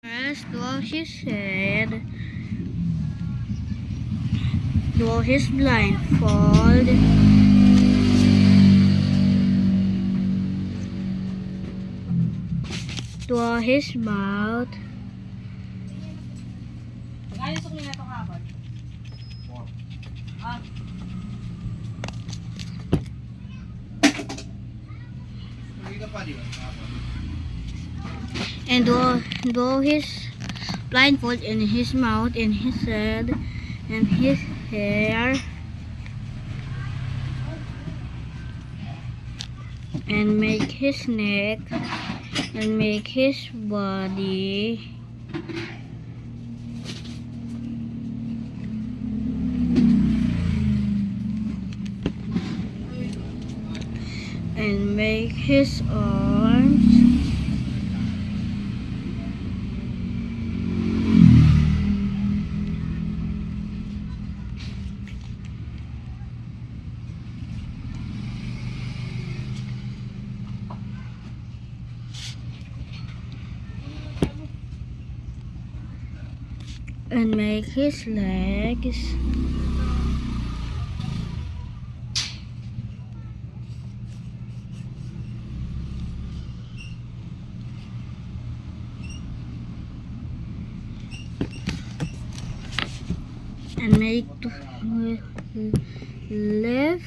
First, while his head, while his blindfold, while his mouth, Magkano sukli na ito kahapon? Ah, and while his blindfold in his mouth, in his head, and his hair, and make his neck, and make his body, and make his arms, and make his legs, and make left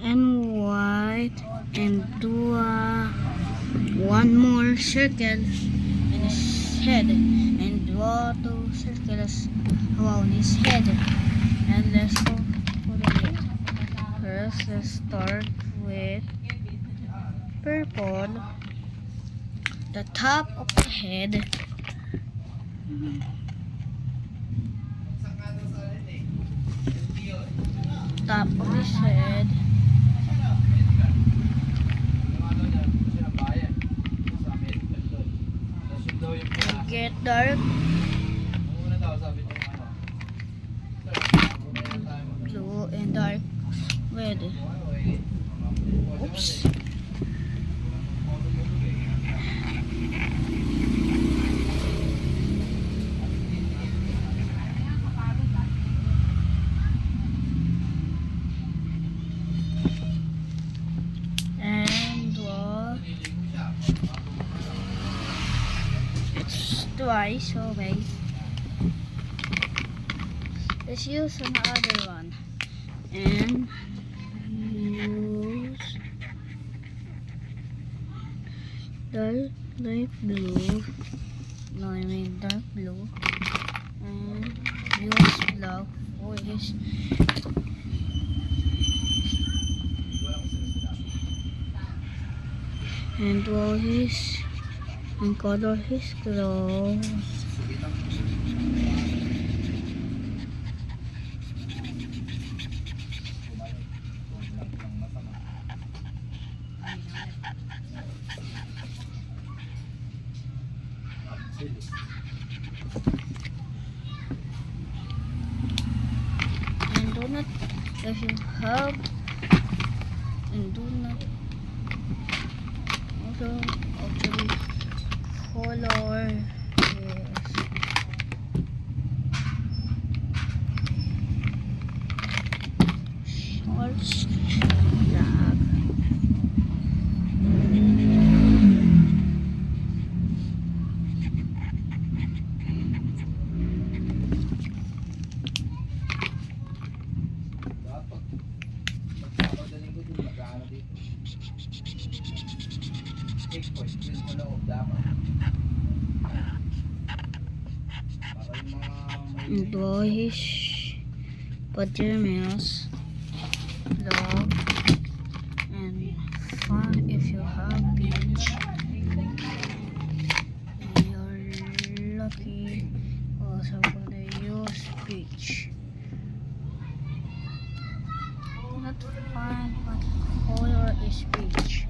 and right, and do one more circle in his head, and draw two circles around his head. And let's go for it. First, let's start with purple, the top of the head. Top of his head, and get dark blue and dark red. Oops. And draw it's twice, okay. Let's use another one and use light blue. No, I mean dark blue, and use black for his and draw his and color his clothes. And do not, if you have, and do not also actually color shorts black. And draw his pajamas, dog, and fun if you have beach. You're lucky. Also gonna use beach. Not fun, but color is beach.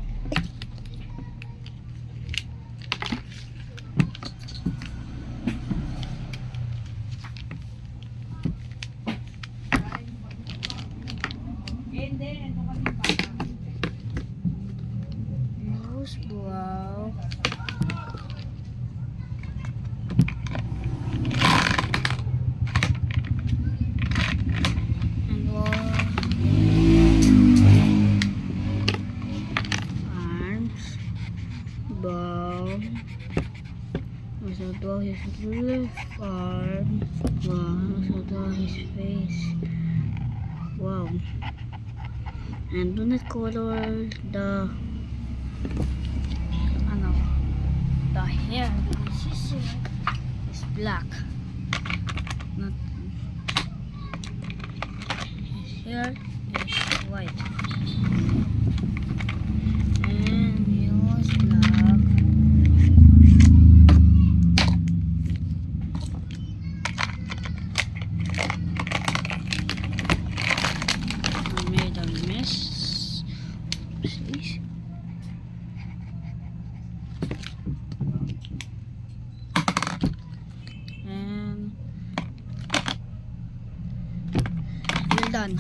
and then, So draw his left arm. Wow. So draw his face. Wow. And do not color the the hair. This is black. Not his hair is white. And use black. I made a mess. Oopsies. And we're done.